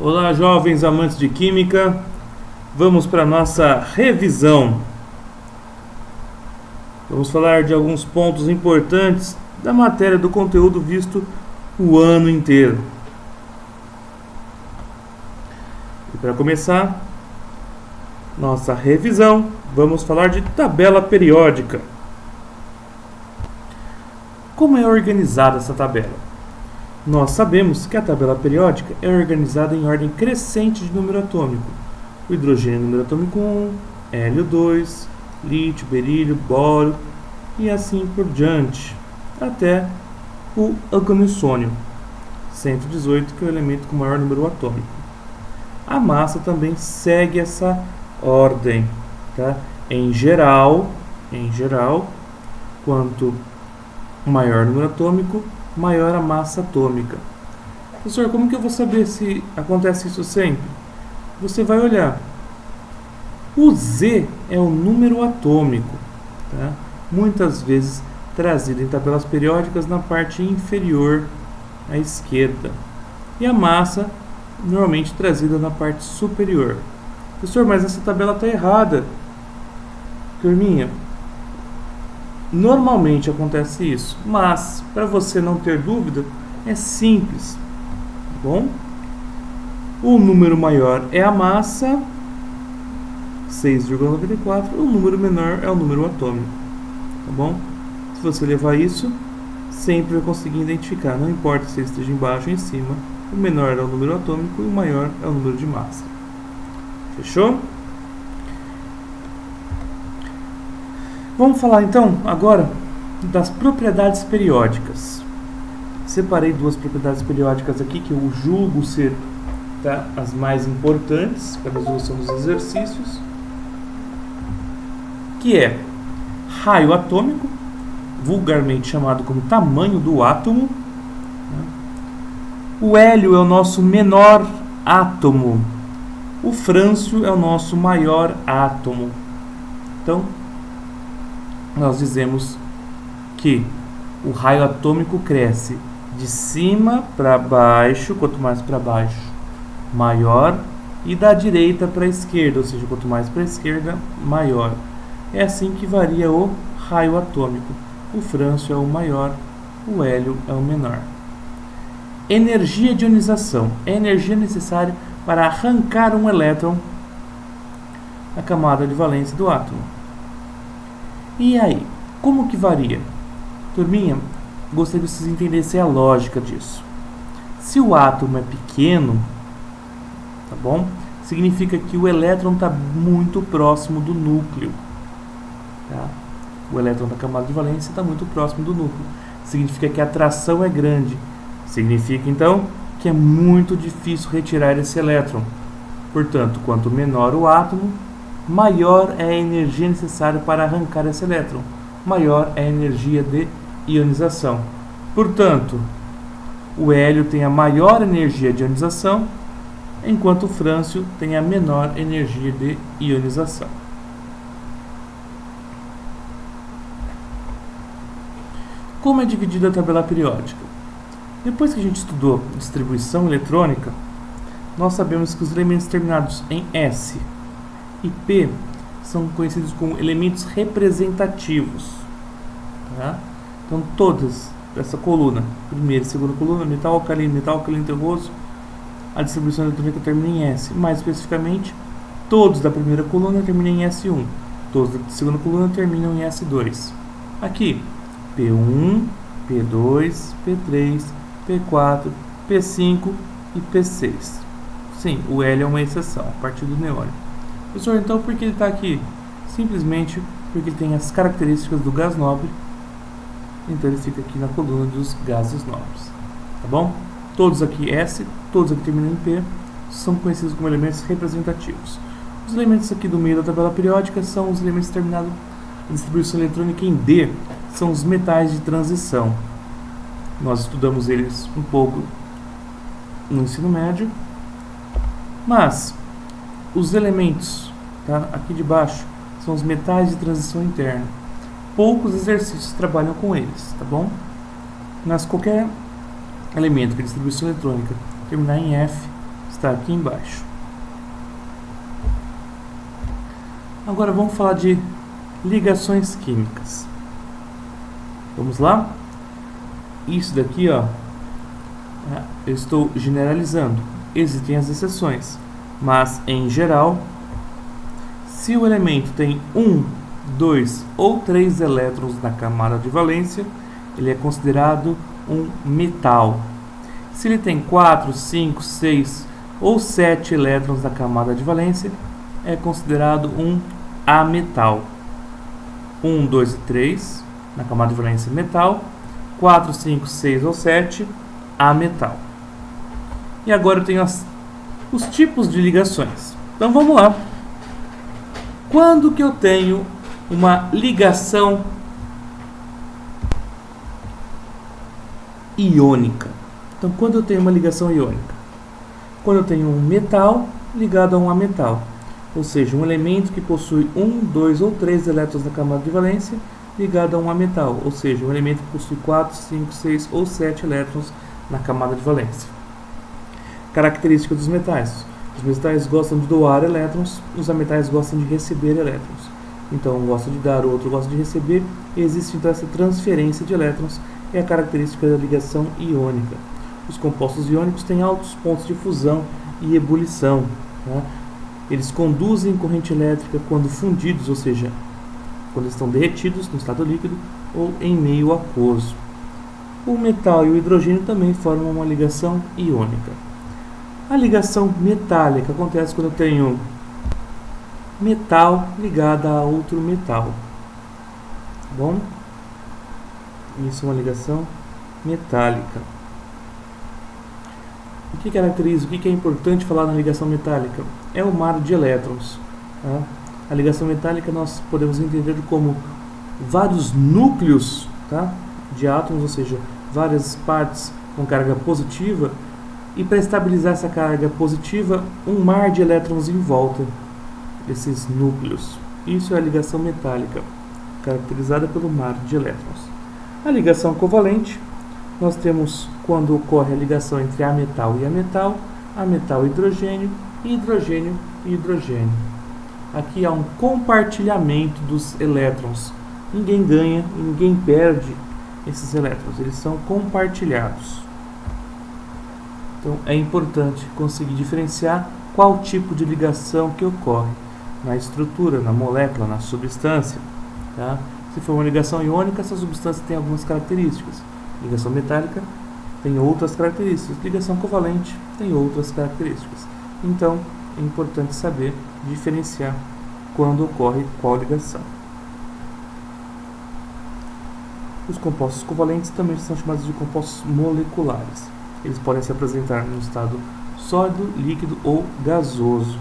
Olá, jovens amantes de química. Vamos para a nossa revisão. Vamos falar de alguns pontos importantes da matéria do conteúdo visto o ano inteiro. E para começar nossa revisão, vamos falar de tabela periódica. Como é organizada essa tabela? Nós sabemos que a tabela periódica é organizada em ordem crescente de número atômico. O hidrogênio é número atômico 1, hélio 2, lítio, berílio, bório e assim por diante, até o alcansônio 118, que é o elemento com maior número atômico. A massa também segue essa ordem, tá? Em geral, quanto maior o número atômico, maior a massa atômica. Professor, como que eu vou saber se acontece isso sempre? Você vai olhar. O Z é o número atômico, tá? Muitas vezes trazido em tabelas periódicas na parte inferior à esquerda. E a massa, normalmente trazida na parte superior. Professor, mas essa tabela está errada. Turminha, normalmente acontece isso, mas para você não ter dúvida, é simples, tá bom? O número maior é a massa, 6,94, o número menor é o número atômico, tá bom? Se você levar isso, sempre vai conseguir identificar, não importa se ele esteja embaixo ou em cima, o menor é o número atômico e o maior é o número de massa. Fechou? Vamos falar então agora das propriedades periódicas. Separei duas propriedades periódicas aqui que eu julgo ser, tá, as mais importantes para a resolução dos exercícios, que é raio atômico, vulgarmente chamado como tamanho do átomo. O hélio é o nosso menor átomo, o frâncio é o nosso maior átomo. Então, nós dizemos que o raio atômico cresce de cima para baixo, quanto mais para baixo, maior, e da direita para a esquerda, ou seja, quanto mais para a esquerda, maior. É assim que varia o raio atômico. O frâncio é o maior, o hélio é o menor. Energia de ionização é a energia necessária para arrancar um elétron da camada de valência do átomo. E aí, como que varia? Turminha, gostaria que vocês entendessem a lógica disso. Se o átomo é pequeno, tá bom? Significa que o elétron está muito próximo do núcleo. Tá? O elétron da camada de valência está muito próximo do núcleo. Significa que a atração é grande. Significa, então, que é muito difícil retirar esse elétron. Portanto, quanto menor o átomo, maior é a energia necessária para arrancar esse elétron, maior é a energia de ionização. Portanto, o hélio tem a maior energia de ionização, enquanto o frâncio tem a menor energia de ionização. Como é dividida a tabela periódica? Depois que a gente estudou distribuição eletrônica, nós sabemos que os elementos terminados em S e P são conhecidos como elementos representativos, tá? Então todas essa coluna, primeira e segunda coluna, metal alcalino terroso, a distribuição eletrônica termina em S. Mais especificamente, todos da primeira coluna terminam em S1, todos da segunda coluna terminam em S2. Aqui, P1, P2, P3, P4, P5 e P6. Sim, o L é uma exceção, a partir do neônio. Professor, então por que ele está aqui? Simplesmente porque ele tem as características do gás nobre, então ele fica aqui na coluna dos gases nobres, tá bom? Todos aqui S, todos aqui terminam em P, são conhecidos como elementos representativos. Os elementos aqui do meio da tabela periódica são os elementos terminados em distribuição eletrônica em D, são os metais de transição. Nós estudamos eles um pouco no ensino médio, mas os elementos, tá, aqui de baixo são os metais de transição interna. Poucos exercícios trabalham com eles, tá bom? Mas qualquer elemento que a distribuição eletrônica terminar em F, está aqui embaixo. Agora vamos falar de ligações químicas. Vamos lá? Isso daqui, ó, eu estou generalizando. Existem as exceções, mas em geral, se o elemento tem 1, 2 ou 3 elétrons na camada de valência, ele é considerado um metal. Se ele tem 4, 5, 6 ou 7 elétrons na camada de valência, é considerado um ametal. 1, 2 e 3 na camada de valência metal, 4, 5, 6 ou 7 ametal. E agora eu tenho os tipos de ligações. Então vamos lá. Quando que eu tenho uma ligação iônica? Então quando eu tenho uma ligação iônica? Quando eu tenho um metal ligado a um ametal. Ou seja, um elemento que possui 1, 2 ou 3 elétrons na camada de valência ligado a um ametal. Ou seja, um elemento que possui 4, 5, 6 ou 7 elétrons na camada de valência. Característica dos metais. Os metais gostam de doar elétrons, os ametais gostam de receber elétrons. Então, um gosta de dar, o outro gosta de receber. Existe então essa transferência de elétrons, é a característica da ligação iônica. Os compostos iônicos têm altos pontos de fusão e ebulição. Tá? Eles conduzem corrente elétrica quando fundidos, ou seja, quando estão derretidos no estado líquido ou em meio aquoso. O metal e o hidrogênio também formam uma ligação iônica. A ligação metálica acontece quando eu tenho metal ligado a outro metal. Tá bom? Isso é uma ligação metálica. O que caracteriza, o que é importante falar na ligação metálica? É o mar de elétrons. Tá? A ligação metálica nós podemos entender como vários núcleos, tá, de átomos, ou seja, várias partes com carga positiva, e para estabilizar essa carga positiva, um mar de elétrons em volta desses núcleos. Isso é a ligação metálica, caracterizada pelo mar de elétrons. A ligação covalente, nós temos quando ocorre a ligação entre ametal e ametal e hidrogênio, e hidrogênio e hidrogênio. Aqui há um compartilhamento dos elétrons. Ninguém ganha e ninguém perde esses elétrons, eles são compartilhados. Então é importante conseguir diferenciar qual tipo de ligação que ocorre na estrutura, na molécula, na substância. Tá? Se for uma ligação iônica, essa substância tem algumas características. Ligação metálica tem outras características. Ligação covalente tem outras características. Então é importante saber diferenciar quando ocorre qual ligação. Os compostos covalentes também são chamados de compostos moleculares. Eles podem se apresentar no estado sólido, líquido ou gasoso.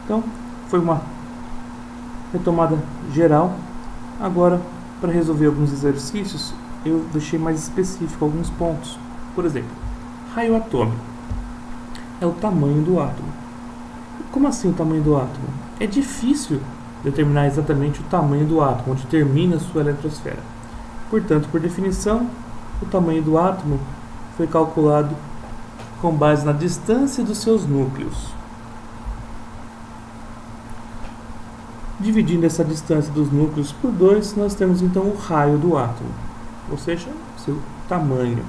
Então, foi uma retomada geral. Agora, para resolver alguns exercícios, eu deixei mais específico alguns pontos. Por exemplo, raio atômico é o tamanho do átomo. Como assim o tamanho do átomo? É difícil determinar exatamente o tamanho do átomo, onde termina a sua eletrosfera. Portanto, por definição, o tamanho do átomo foi calculado com base na distância dos seus núcleos. Dividindo essa distância dos núcleos por 2, nós temos então o raio do átomo, ou seja, seu tamanho.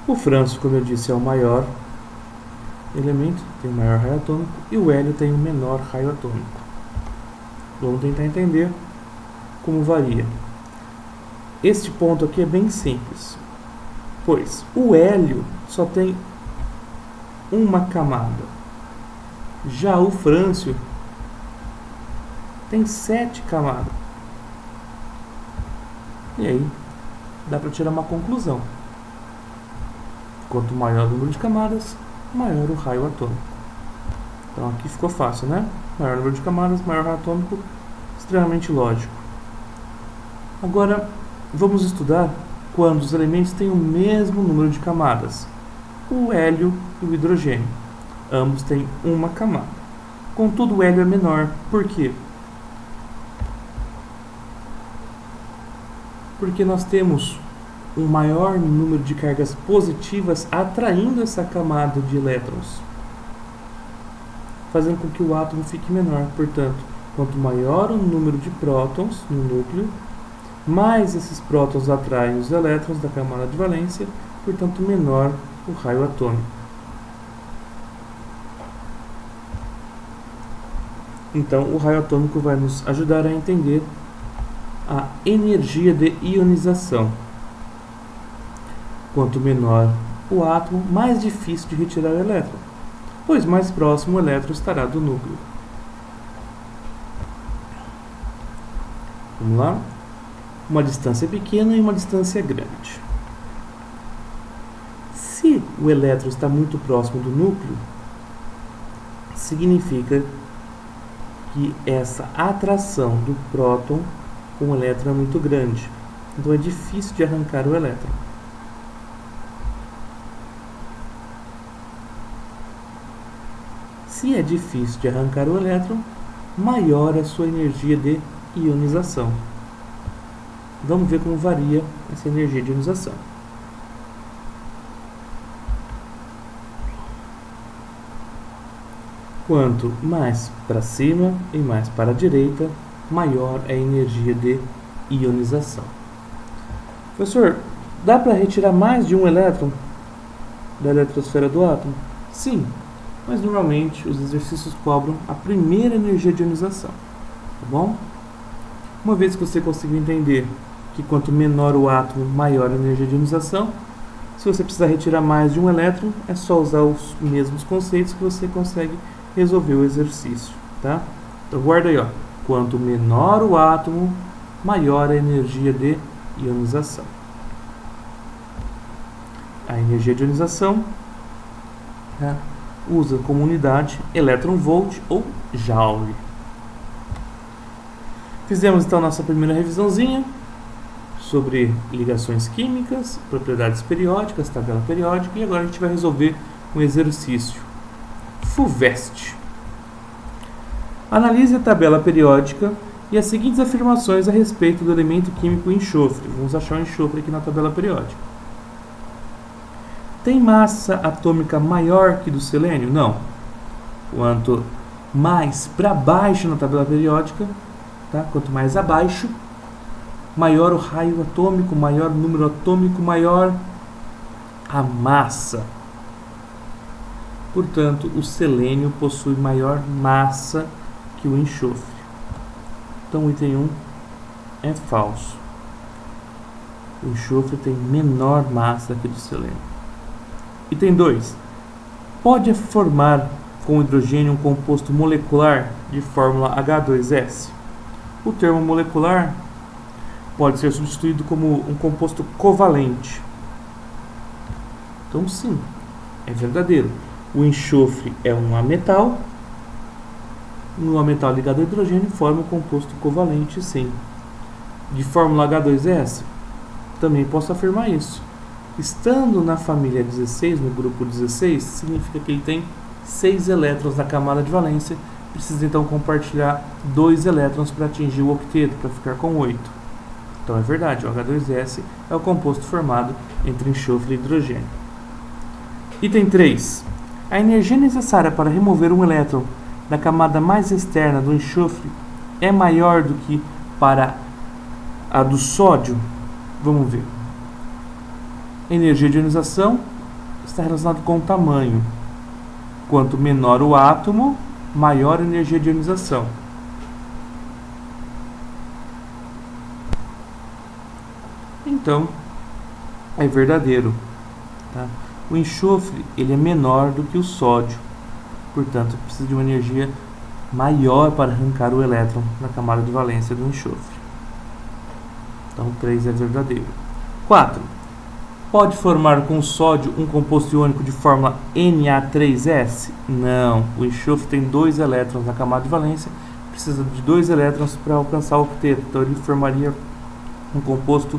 O frâncio, como eu disse, é o maior elemento, tem o maior raio atômico, e o hélio tem o menor raio atômico. Vamos tentar entender como varia. Este ponto aqui é bem simples, pois o hélio só tem uma camada, já o frâncio tem 7 camadas. E aí dá para tirar uma conclusão. Quanto maior o número de camadas, maior o raio atômico. Então aqui ficou fácil, né? Maior número de camadas, maior raio atômico, extremamente lógico. Agora vamos estudar quando os elementos têm o mesmo número de camadas. O hélio e o hidrogênio. Ambos têm uma camada. Contudo, o hélio é menor. Por quê? Porque nós temos um maior número de cargas positivas atraindo essa camada de elétrons, fazendo com que o átomo fique menor. Portanto, quanto maior o número de prótons no núcleo, mais esses prótons atraem os elétrons da camada de valência, portanto, menor o raio atômico. Então, o raio atômico vai nos ajudar a entender a energia de ionização. Quanto menor o átomo, mais difícil de retirar o elétron, pois mais próximo o elétron estará do núcleo. Vamos lá? Uma distância pequena e uma distância grande. Se o elétron está muito próximo do núcleo, significa que essa atração do próton com o elétron é muito grande. Então é difícil de arrancar o elétron. Se é difícil de arrancar o elétron, maior é a sua energia de ionização. Vamos ver como varia essa energia de ionização. Quanto mais para cima e mais para a direita, maior é a energia de ionização. Professor, dá para retirar mais de um elétron da eletrosfera do átomo? Sim, mas normalmente os exercícios cobram a primeira energia de ionização, tá bom? Uma vez que você conseguiu entender que quanto menor o átomo, maior a energia de ionização, se você precisar retirar mais de um elétron, é só usar os mesmos conceitos que você consegue resolver o exercício, tá? Então guarda aí, ó. Quanto menor o átomo, maior a energia de ionização. A energia de ionização, tá, usa como unidade elétron-volt ou joule. Fizemos então nossa primeira revisãozinha sobre ligações químicas, propriedades periódicas, tabela periódica, e agora a gente vai resolver um exercício. FUVEST. Analise a tabela periódica e as seguintes afirmações a respeito do elemento químico enxofre. Vamos achar o enxofre aqui na tabela periódica. Tem massa atômica maior que do selênio? Não. Quanto mais para baixo na tabela periódica, tá? Quanto mais abaixo, maior o raio atômico, maior o número atômico, maior a massa. Portanto, o selênio possui maior massa que o enxofre. Então, o item 1 é falso. O enxofre tem menor massa que o do selênio. Item 2. Pode formar com hidrogênio um composto molecular de fórmula H2S? O termo molecular pode ser substituído como um composto covalente. Então, sim, é verdadeiro. O enxofre é um ametal. Um ametal ligado ao hidrogênio forma um composto covalente, sim. De fórmula H2S, também posso afirmar isso. Estando na família 16, no grupo 16, significa que ele tem 6 elétrons na camada de valência. Precisa então compartilhar 2 elétrons para atingir o octeto, para ficar com 8. Então é verdade, o H2S é o composto formado entre enxofre e hidrogênio. Item 3. A energia necessária para remover um elétron da camada mais externa do enxofre é maior do que para a do sódio? Vamos ver. A energia de ionização está relacionada com o tamanho. Quanto menor o átomo, maior a energia de ionização. Então, é verdadeiro, tá? O enxofre ele é menor do que o sódio, portanto, precisa de uma energia maior para arrancar o elétron na camada de valência do enxofre. Então, 3 é verdadeiro. 4. Pode formar com o sódio um composto iônico de fórmula Na3S? Não. O enxofre tem 2 elétrons na camada de valência, precisa de 2 elétrons para alcançar o octeto. Então, ele formaria um composto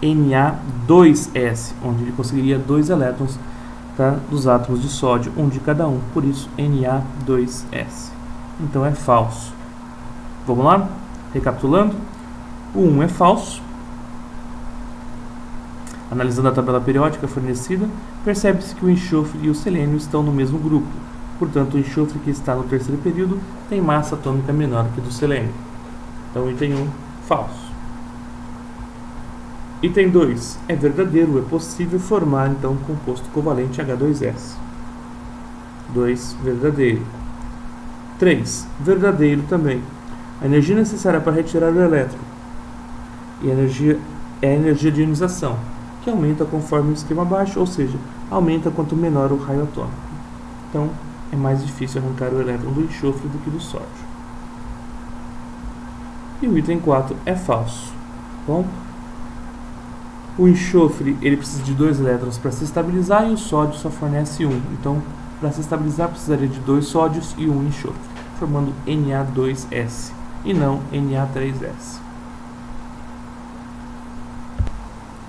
Na2S, onde ele conseguiria 2 elétrons, tá, dos átomos de sódio, um de cada um. Por isso, Na2S. Então, é falso. Vamos lá? Recapitulando. O 1 é falso. Analisando a tabela periódica fornecida, percebe-se que o enxofre e o selênio estão no mesmo grupo. Portanto, o enxofre que está no terceiro período tem massa atômica menor que a do selênio. Então, item 1, falso. Item 2, é verdadeiro, é possível formar então um composto covalente H2S. 2, verdadeiro. 3, verdadeiro também. A energia necessária para retirar o elétron e a energia é a energia de ionização, que aumenta conforme o esquema abaixo, ou seja, aumenta quanto menor o raio atômico. Então, é mais difícil arrancar o elétron do enxofre do que do sódio. E o item 4 é falso. Bom, o enxofre ele precisa de 2 elétrons para se estabilizar e o sódio só fornece 1. Então, para se estabilizar precisaria de 2 sódios e 1 enxofre, formando Na2S e não Na3S.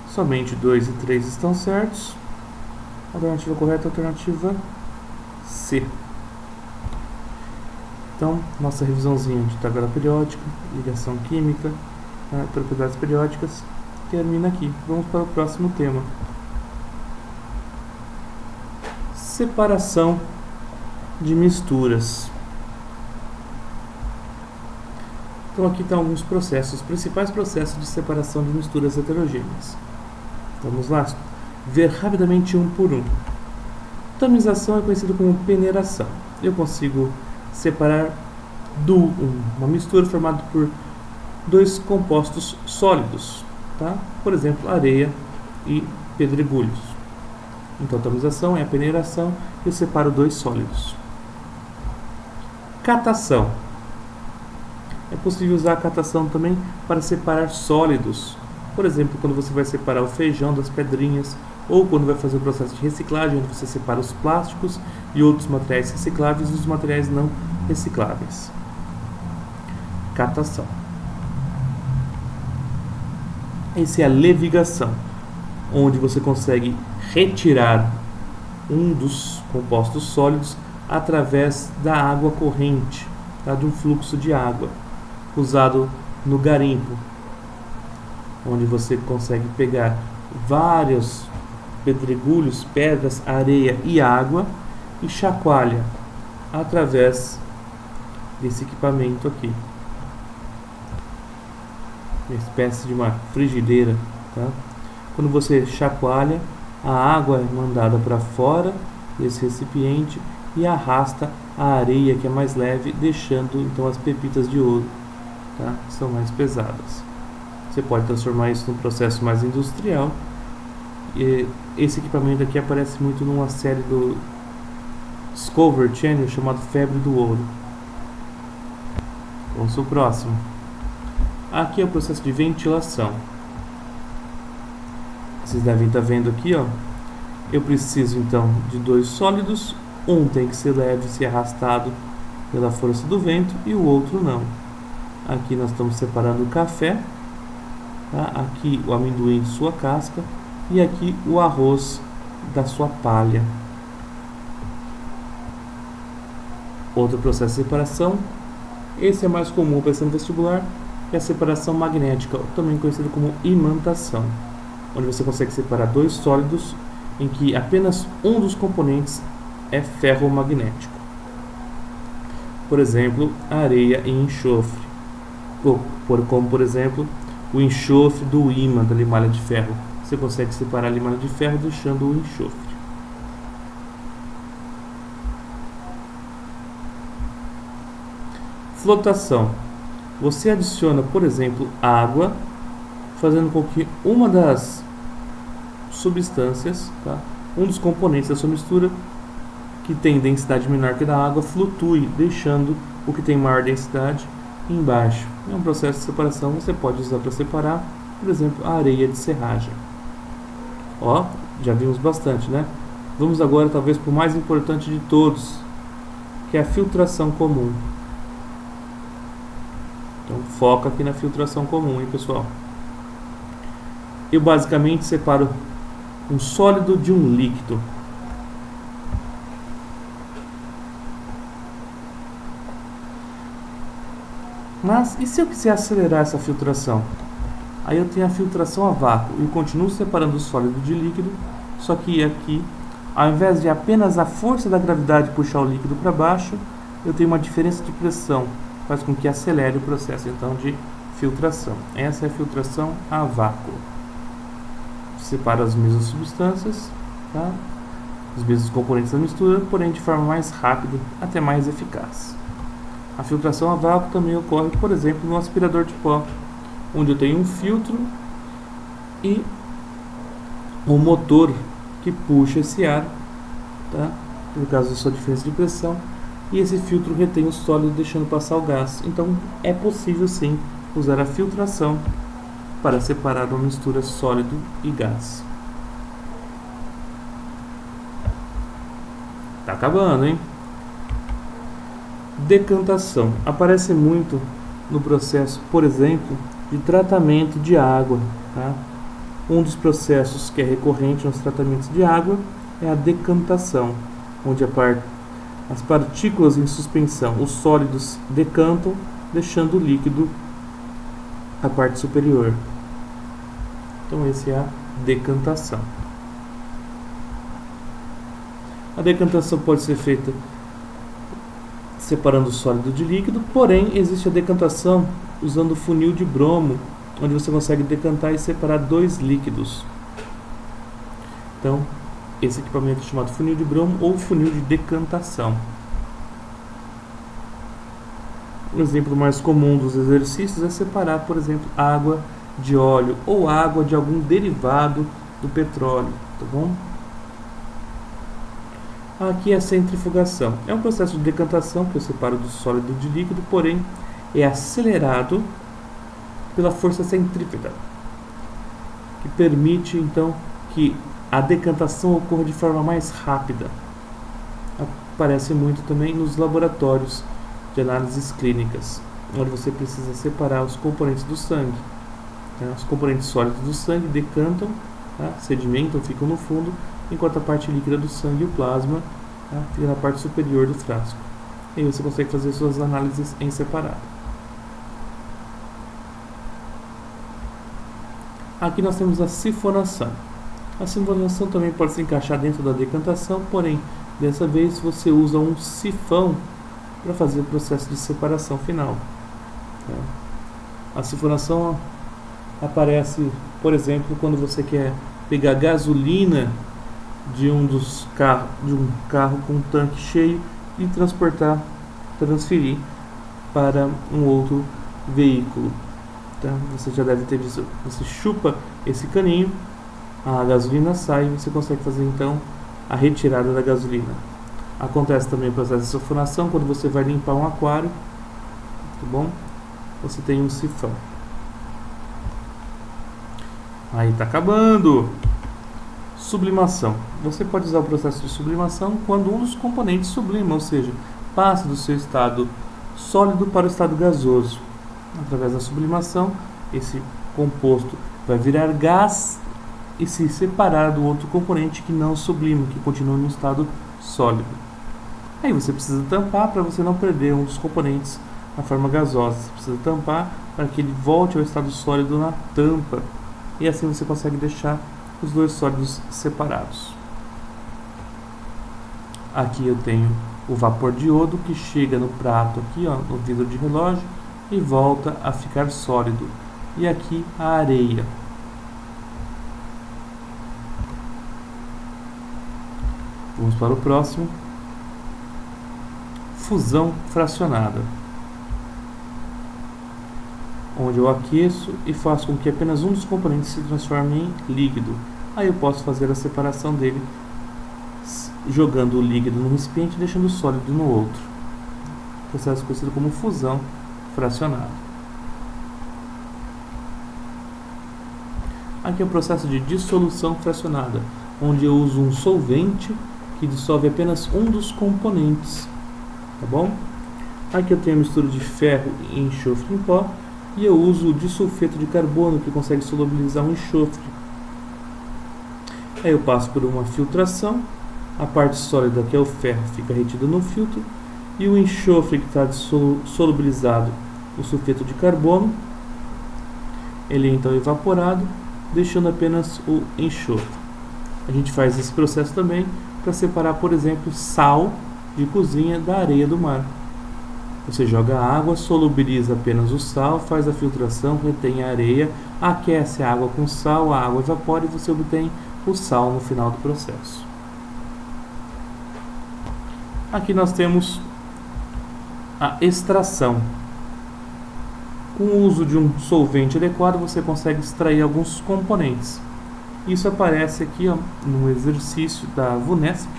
Somente 2 e 3 estão certos. A alternativa correta é a alternativa C. Então, nossa revisãozinha de tabela periódica, ligação química, propriedades periódicas, termina aqui. Vamos para o próximo tema. Separação de misturas. Então aqui estão alguns processos, os principais processos de separação de misturas heterogêneas. Vamos lá, ver rapidamente um por um. Tamização é conhecido como peneiração. Eu consigo separar uma mistura formada por 2 compostos sólidos, tá? Por exemplo, areia e pedregulhos. Então, tamização é a peneiração, eu separo 2 sólidos. Catação. É possível usar a catação também para separar sólidos. Por exemplo, quando você vai separar o feijão das pedrinhas, ou quando vai fazer o processo de reciclagem, onde você separa os plásticos e outros materiais recicláveis dos materiais não recicláveis. Catação. Essa é a levigação, onde você consegue retirar um dos compostos sólidos através da água corrente, tá? De um fluxo de água usado no garimpo, onde você consegue pegar vários pedregulhos, pedras, areia e água e chacoalha através desse equipamento aqui, uma espécie de uma frigideira, tá? Quando você chacoalha, a água é mandada para fora desse recipiente e arrasta a areia, que é mais leve, deixando então as pepitas de ouro, tá? Que são mais pesadas. Você pode transformar isso num processo mais industrial. E esse equipamento aqui aparece muito numa série do Discovery Channel chamado Febre do Ouro. Vamos para o próximo. Aqui é o processo de ventilação. Vocês devem estar vendo aqui, ó. Eu preciso então de 2 sólidos. Um tem que ser leve, ser arrastado pela força do vento, e o outro não. Aqui nós estamos separando o café, tá? Aqui o amendoim de sua casca e aqui o arroz da sua palha. Outro processo de separação, esse é mais comum para ser no vestibular, é a separação magnética, também conhecida como imantação, onde você consegue separar 2 sólidos em que apenas um dos componentes é ferromagnético. Por exemplo, areia e enxofre, como por exemplo o enxofre do ímã da limalha de ferro. Você consegue separar a limalha de ferro deixando o enxofre. Flotação. Você adiciona, por exemplo, água, fazendo com que uma das substâncias, tá? Um dos componentes da sua mistura, que tem densidade menor que a da água, flutue, deixando o que tem maior densidade embaixo. É um processo de separação, você pode usar para separar, por exemplo, a areia de serragem. Ó, já vimos bastante, né? Vamos agora talvez para o mais importante de todos, que é a filtração comum. Então foca aqui na filtração comum, hein, pessoal? Eu basicamente separo um sólido de um líquido. Mas e se eu quiser acelerar essa filtração? Aí eu tenho a filtração a vácuo e continuo separando o sólido de líquido, só que aqui, ao invés de apenas a força da gravidade puxar o líquido para baixo, eu tenho uma diferença de pressão, faz com que acelere o processo então de filtração. Essa é a filtração a vácuo. Separa as mesmas substâncias, tá? Os mesmos componentes da mistura, porém de forma mais rápida, até mais eficaz. A filtração a vácuo também ocorre, por exemplo, no aspirador de pó, onde eu tenho um filtro e um motor que puxa esse ar, tá? No caso da sua diferença de pressão, e esse filtro retém o sólido deixando passar o gás. Então é possível sim usar a filtração para separar uma mistura sólido e gás. Tá acabando, hein? Decantação aparece muito no processo, por exemplo, de tratamento de água, tá? Um dos processos que é recorrente nos tratamentos de água é a decantação, onde as partículas em suspensão, os sólidos, decantam, deixando o líquido a parte superior. Então essa é a decantação. A decantação pode ser feita separando o sólido de líquido, porém existe a decantação usando o funil de bromo, onde você consegue decantar e separar dois líquidos. Então, esse equipamento é chamado funil de bromo ou funil de decantação. Um exemplo mais comum dos exercícios é separar, por exemplo, água de óleo ou água de algum derivado do petróleo, tá bom? Aqui é a centrifugação. É um processo de decantação que eu separo do sólido de líquido, porém é acelerado pela força centrípeta, que permite então que a decantação ocorra de forma mais rápida. Aparece muito também nos laboratórios de análises clínicas, onde você precisa separar os componentes do sangue. Os componentes sólidos do sangue decantam, tá? Sedimentam, ficam no fundo, enquanto a parte líquida do sangue, o plasma, tá? Fica na parte superior do frasco. E aí você consegue fazer suas análises em separado. Aqui nós temos a sifonação. A sifonação também pode se encaixar dentro da decantação, porém, dessa vez você usa um sifão para fazer o processo de separação final. A sifonação aparece, por exemplo, quando você quer pegar gasolina de um carro com um tanque cheio e transferir para um outro veículo. Tá? Você já deve ter visto. Você chupa esse caninho, a gasolina sai e você consegue fazer então a retirada da gasolina. Acontece também o processo de sifonação quando você vai limpar um aquário, tá bom? Você tem um sifão. Aí tá acabando. Sublimação. Você pode usar o processo de sublimação quando um dos componentes sublima, ou seja, passa do seu estado sólido para o estado gasoso. Através da sublimação, esse composto vai virar gás e se separar do outro componente que não sublima, que continua no estado sólido. Aí você precisa tampar para você não perder um dos componentes na forma gasosa. Você precisa tampar para que ele volte ao estado sólido na tampa. E assim você consegue deixar os dois sólidos separados. Aqui eu tenho o vapor de iodo que chega no prato aqui, ó, no vidro de relógio e volta a ficar sólido. E aqui a areia. Vamos para o próximo. Fusão fracionada, onde eu aqueço e faço com que apenas um dos componentes se transforme em líquido. Aí eu posso fazer a separação dele jogando o líquido no recipiente e deixando o sólido no outro. Processo conhecido como fusão fracionada. Aqui é o processo de dissolução fracionada, onde eu uso um solvente que dissolve apenas um dos componentes. Tá bom? Aqui eu tenho a mistura de ferro e enxofre em pó e eu uso o disulfeto de carbono que consegue solubilizar um enxofre. Aí eu passo por uma filtração, a parte sólida que é o ferro fica retida no filtro e o enxofre que está solubilizado, o sulfeto de carbono, ele é então evaporado, deixando apenas o enxofre. A gente faz esse processo também para separar, por exemplo, sal de cozinha da areia do mar. Você joga água, solubiliza apenas o sal, faz a filtração, retém a areia, aquece a água com sal, a água evapora e você obtém o sal no final do processo. Aqui nós temos a extração. Com o uso de um solvente adequado, você consegue extrair alguns componentes. Isso aparece aqui no exercício da VUNESP,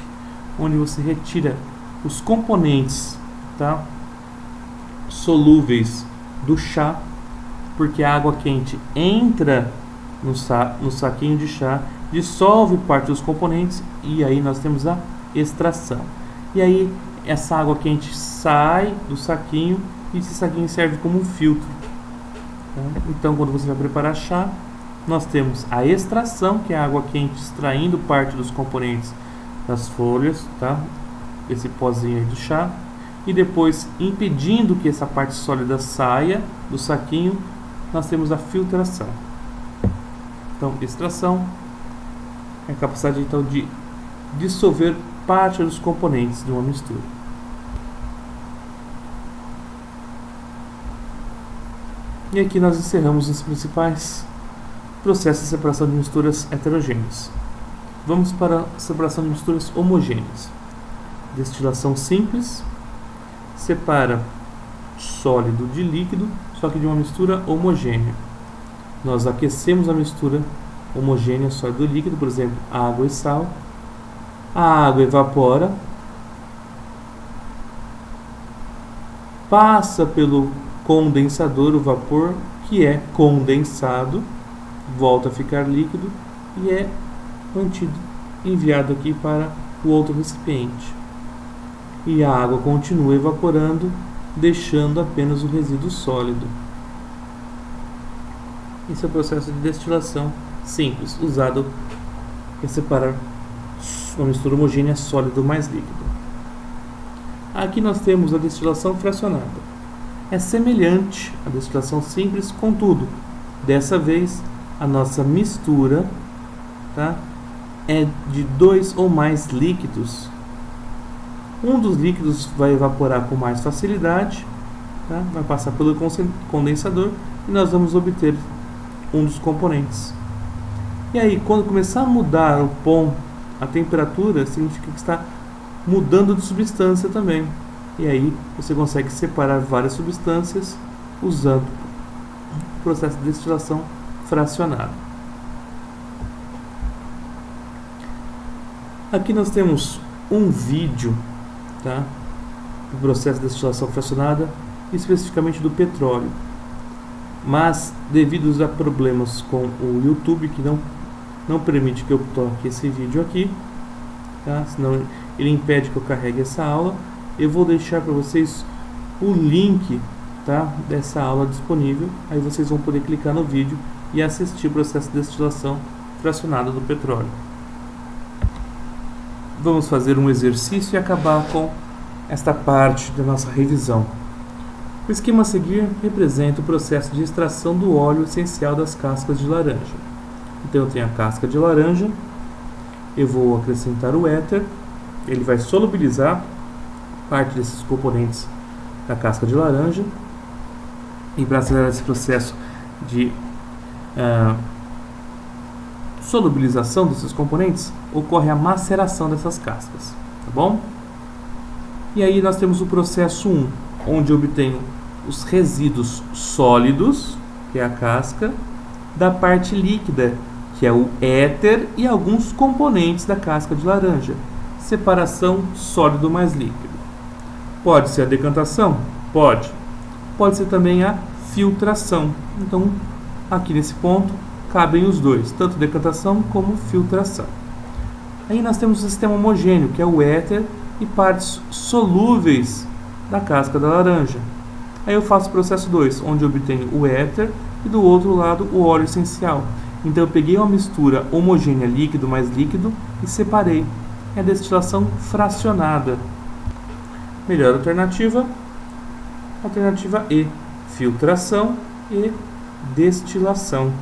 onde você retira os componentes, tá, solúveis do chá, porque a água quente entra no saquinho de chá, dissolve parte dos componentes e aí nós temos a extração. E aí essa água quente sai do saquinho e esse saquinho serve como um filtro. Tá? Então, quando você vai preparar chá, nós temos a extração, que é a água quente extraindo parte dos componentes das folhas, tá? Esse pozinho aí do chá, e depois impedindo que essa parte sólida saia do saquinho, nós temos a filtração. Então, extração é a capacidade então de dissolver parte dos componentes de uma mistura. E aqui nós encerramos os principais processos de separação de misturas heterogêneas. Vamos para a separação de misturas homogêneas. Destilação simples separa sólido de líquido, só que de uma mistura homogênea. Nós aquecemos a mistura homogênea sólido e líquido, por exemplo, água e sal. A água evapora, passa pelo condensador, o vapor, que é condensado, volta a ficar líquido e é mantido, enviado aqui para o outro recipiente. E a água continua evaporando, deixando apenas o resíduo sólido. Esse é o processo de destilação simples, usado para separar uma mistura homogênea sólido mais líquido. Aqui nós temos a destilação fracionada. É semelhante à destilação simples, contudo, dessa vez a nossa mistura, tá, é de 2 ou mais líquidos. Um dos líquidos vai evaporar com mais facilidade, tá, vai passar pelo condensador e nós vamos obter um dos componentes. E aí, quando começar a mudar o ponto, a temperatura, significa que está mudando de substância também. E aí você consegue separar várias substâncias usando o processo de destilação fracionado. Aqui nós temos um vídeo, tá, do processo de destilação fracionada, especificamente do petróleo. Mas devido a problemas com o YouTube, que não permite que eu toque esse vídeo aqui, tá? Senão ele impede que eu carregue essa aula. Eu vou deixar para vocês o link, tá, dessa aula disponível. Aí vocês vão poder clicar no vídeo e assistir o processo de destilação fracionada do petróleo. Vamos fazer um exercício e acabar com esta parte da nossa revisão. O esquema a seguir representa o processo de extração do óleo essencial das cascas de laranja. Então eu tenho a casca de laranja, eu vou acrescentar o éter, ele vai solubilizar parte desses componentes da casca de laranja, e para acelerar esse processo de solubilização desses componentes, ocorre a maceração dessas cascas, tá bom? E aí nós temos o processo 1, onde eu obtenho os resíduos sólidos, que é a casca, da parte líquida, que é o éter, e alguns componentes da casca de laranja. Separação sólido mais líquido. Pode ser a decantação? Pode. Pode ser também a filtração. Então, aqui nesse ponto, cabem os dois, tanto decantação como filtração. Aí nós temos o sistema homogêneo, que é o éter e partes solúveis da casca da laranja. Aí eu faço o processo 2, onde eu obtenho o éter e do outro lado o óleo essencial. Então eu peguei uma mistura homogênea líquido mais líquido e separei. É a destilação fracionada. Melhor alternativa, alternativa E, filtração, e destilação.